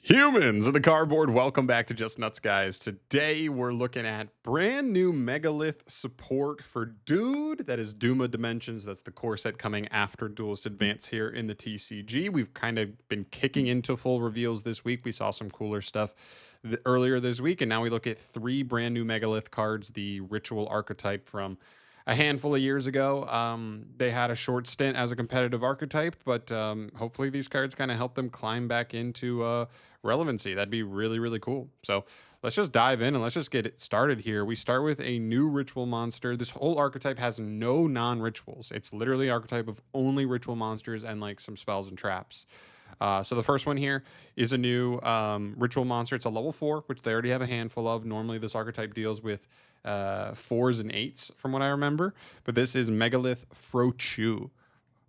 Humans in the cardboard, welcome back to Just Nuts, guys. Today we're looking at brand new Megalith support for Dude. That is Duma Dimensions. That's the core set coming after Duelist Advance here in the TCG. We've kind of been kicking into full reveals this week. We saw some cooler stuff earlier this week, and now we look at three brand new Megalith cards, the Ritual archetype from a handful of years ago. They had a short stint as a competitive archetype, but hopefully these cards kind of help them climb back into relevancy. That'd be really, really cool. So let's just dive in and let's just get it started here. We start with a new ritual monster. This whole archetype has no non-rituals. It's literally archetype of only ritual monsters and like some spells and traps. So the first one here is a new ritual monster. It's a level 4, which they already have a handful of. Normally this archetype deals with 4s and 8s from what I remember. But this is Megalith Frochu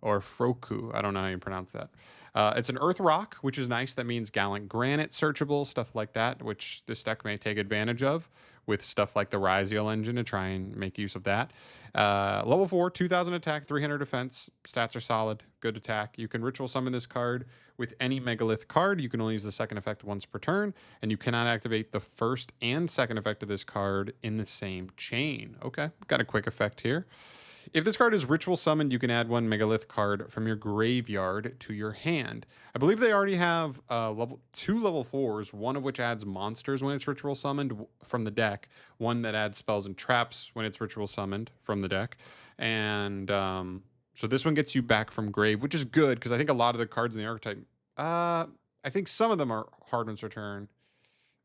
or Frochu. I don't know how you pronounce that. It's an earth rock, which is nice. That means gallant granite, searchable, stuff like that, which this deck may take advantage of with stuff like the Ryziel engine to try and make use of that. Level 4, 2000 attack, 300 defense. Stats are solid, good attack. You can ritual summon this card with any Megalith card. You can only use the second effect once per turn, and you cannot activate the first and second effect of this card in the same chain. Okay, got a quick effect here. If this card is ritual summoned, you can add one Megalith card from your graveyard to your hand. I believe they already have two level 4s, one of which adds monsters when it's ritual summoned from the deck, one that adds spells and traps when it's ritual summoned from the deck. And so this one gets you back from grave, which is good because I think a lot of the cards in the archetype, I think some of them are hard ones return.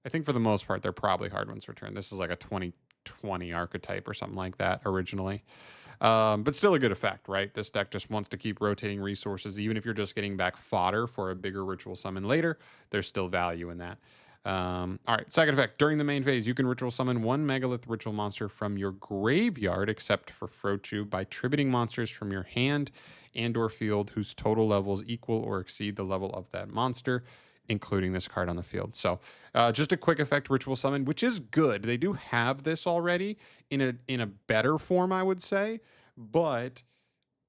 I think for the most part, they're probably hard ones return. This is like a 2020 archetype or something like that originally. But still a good effect, right? This deck just wants to keep rotating resources. Even if you're just getting back fodder for a bigger ritual summon later, there's still value in that. All right, second effect. During the main phase, you can ritual summon one Megalith ritual monster from your graveyard, except for Frochu, by tributing monsters from your hand and or field whose total levels equal or exceed the level of that monster, including this card on the field. So just a quick effect ritual summon, which is good. They do have this already in a better form, I would say. But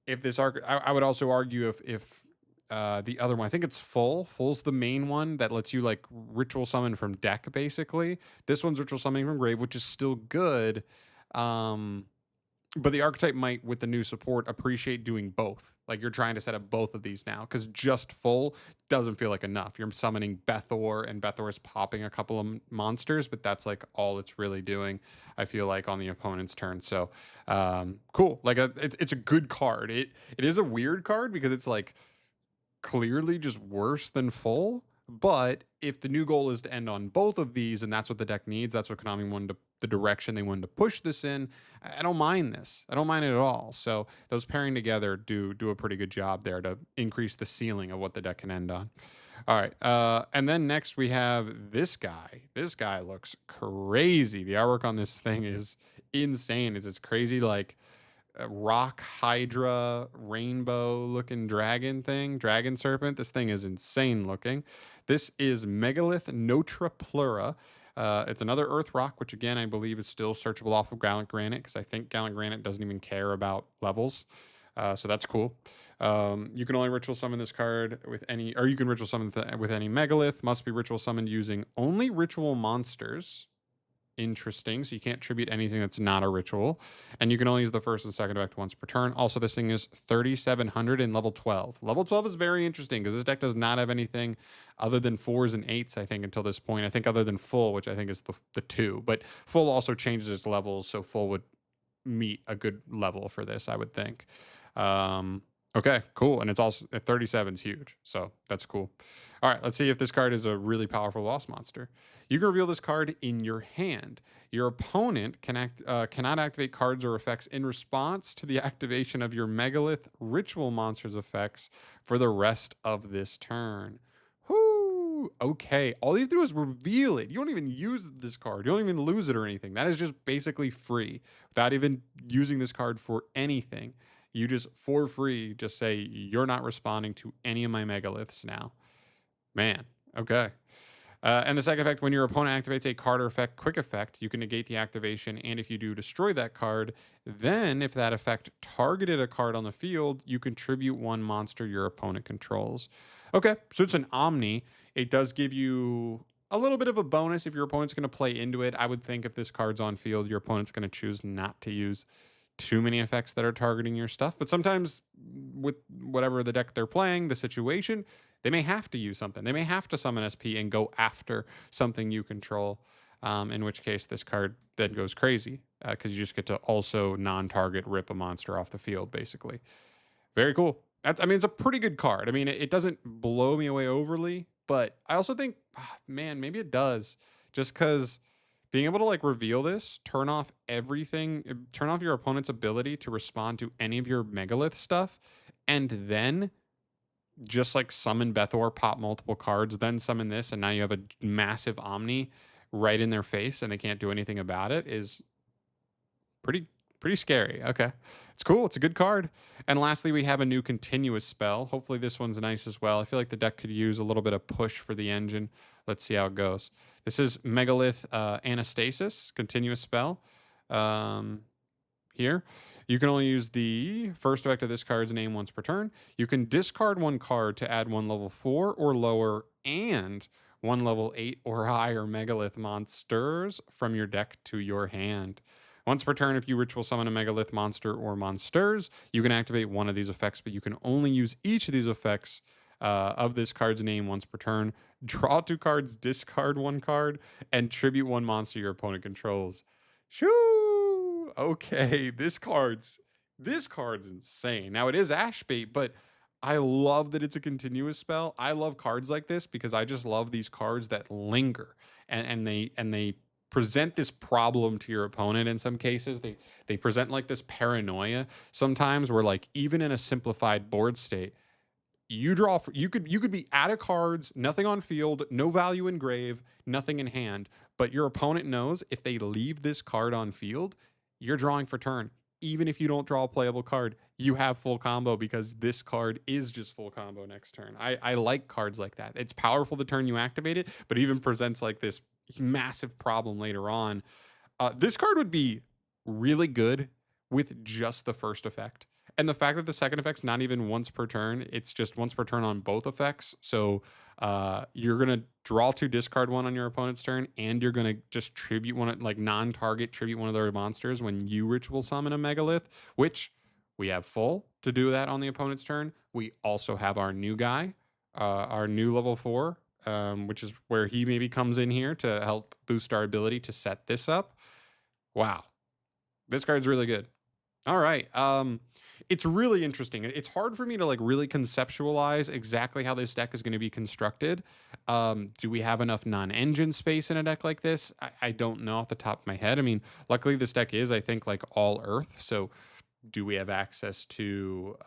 if this I would also argue if the other one, I think it's Full's the main one that lets you like ritual summon from deck, basically. This one's ritual summoning from grave, which is still good. But the archetype might, with the new support, appreciate doing both. Like you're trying to set up both of these now, because just Full doesn't feel like enough. You're summoning Bethor, and Bethor is popping a couple of monsters, but that's like all it's really doing, I feel like, on the opponent's turn. So cool. Like it's a good card. It is a weird card because it's like clearly just worse than Full. But if the new goal is to end on both of these, and that's what the deck needs, that's what Konami wanted to, the direction they wanted to push this in, I don't mind this. I don't mind it at all. So those pairing together do a pretty good job there to increase the ceiling of what the deck can end on. All right. And then next we have this guy. This guy looks crazy. The artwork on this thing is insane. It's crazy, like rock hydra rainbow looking dragon serpent. This thing is insane looking. This is Megalith Notra Plura. It's another earth rock, which again I believe is still searchable off of gallant granite, because I think gallant granite doesn't even care about levels. So that's cool. You can only ritual summon this card with any, or you can ritual summon with any Megalith. Must be ritual summoned using only ritual monsters. Interesting. So you can't tribute anything that's not a ritual, and you can only use the first and second effect once per turn. Also, this thing is 3,700 in level 12. Level 12 is very interesting because this deck does not have anything other than 4s and 8s, I think, until this point. I think other than Full, which I think is the 2, but Full also changes its levels, so Full would meet a good level for this, I would think. Okay, cool. And it's also at 37 is huge. So that's cool. All right, let's see if this card is a really powerful lost monster. You can reveal this card in your hand. Your opponent cannot activate cards or effects in response to the activation of your Megalith ritual monster's effects for the rest of this turn. Whoo! Okay, all you do is reveal it. You don't even use this card. You don't even lose it or anything. That is just basically free without even using this card for anything. You just, for free, just say, you're not responding to any of my Megaliths now. Man, okay. And the second effect, when your opponent activates a card or effect, quick effect, you can negate the activation, and if you do, destroy that card. Then, if that effect targeted a card on the field, you contribute one monster your opponent controls. Okay, so it's an Omni. It does give you a little bit of a bonus if your opponent's going to play into it. I would think if this card's on field, your opponent's going to choose not to use too many effects that are targeting your stuff. But sometimes, with whatever the deck they're playing, the situation, they may have to use something. They may have to summon SP and go after something you control. In which case, this card then goes crazy because you just get to also non-target rip a monster off the field, basically. Very cool. I mean, it's a pretty good card. I mean, it doesn't blow me away overly, but I also think, man, maybe it does. Just because being able to like reveal this, turn off everything, turn off your opponent's ability to respond to any of your Megalith stuff, and then just like summon Bethor, pop multiple cards, then summon this, and now you have a massive Omni right in their face, and they can't do anything about it. Is pretty scary. Okay. It's cool. It's a good card. And lastly, we have a new continuous spell. Hopefully this one's nice as well. I feel like the deck could use a little bit of push for the engine. Let's see how it goes. This is Megalith Anastasis, continuous spell. Here. You can only use the first effect of this card's name once per turn. You can discard one card to add one level 4 or lower and one level 8 or higher Megalith monsters from your deck to your hand. Once per turn, if you ritual summon a Megalith monster or monsters, you can activate one of these effects, but you can only use each of these effects of this card's name once per turn. Draw 2 cards, discard 1 card, and tribute 1 monster your opponent controls. Shoo! Okay, this card's insane. Now it is Ash bait, but I love that it's a continuous spell. I love cards like this because I just love these cards that linger and they present this problem to your opponent. In some cases they present like this paranoia sometimes where like even in a simplified board state you could be out of cards, nothing on field, no value in grave, nothing in hand, but your opponent knows if they leave this card on field, you're drawing for turn. Even if you don't draw a playable card, you have full combo because this card is just full combo next turn. I like cards like that. It's powerful the turn you activate it, but even presents like this massive problem later on. This card would be really good with just the first effect. And the fact that the second effect's not even once per turn, it's just once per turn on both effects. So you're going to draw 2, discard 1 on your opponent's turn, and you're going to just tribute one, like non-target, tribute one of their monsters when you ritual summon a Megalith, which we have full to do that on the opponent's turn. We also have our new guy, our new level 4, which is where he maybe comes in here to help boost our ability to set this up. Wow. This card's really good. All right. It's really interesting. It's hard for me to like really conceptualize exactly how this deck is going to be constructed. Do we have enough non-engine space in a deck like this? I don't know off the top of my head. I mean, luckily this deck is, I think, like all earth. So do we have access to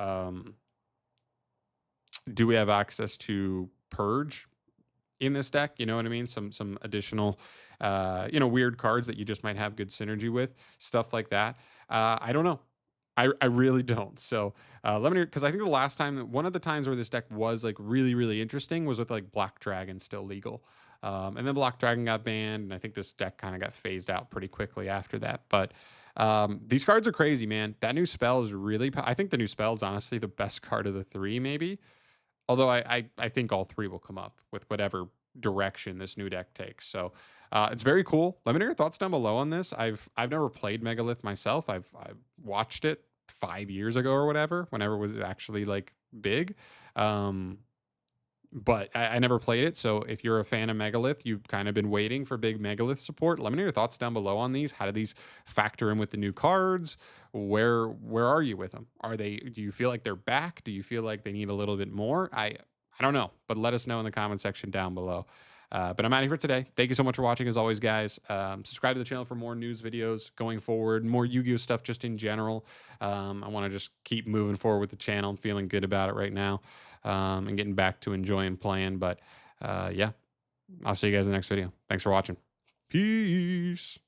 purge in this deck? You know what I mean? Some additional weird cards that you just might have good synergy with, stuff like that. I don't know. I really don't. So let me know, because I think the last time, one of the times where this deck was like really, really interesting was with like Black Dragon still legal. And then Black Dragon got banned, and I think this deck kind of got phased out pretty quickly after that. But these cards are crazy, man. That new spell is really, I think the new spell is honestly the best card of the 3, maybe. Although I think all 3 will come up with whatever direction this new deck takes. So it's very cool. Let me know your thoughts down below on this. I've never played Megalith myself. I've watched it 5 years ago or whatever, whenever it was actually like big. But I never played it. So if you're a fan of Megalith, you've kind of been waiting for big Megalith support. Let me know your thoughts down below on these. How do these factor in with the new cards? Where are you with them? Do you feel like they're back? Do you feel like they need a little bit more? I don't know, but let us know in the comment section down below. But I'm out of here for today. Thank you so much for watching, as always, guys. Subscribe to the channel for more news videos going forward, more Yu-Gi-Oh stuff just in general. I want to just keep moving forward with the channel. I'm feeling good about it right now, and getting back to enjoying playing. But yeah, I'll see you guys in the next video. Thanks for watching. Peace.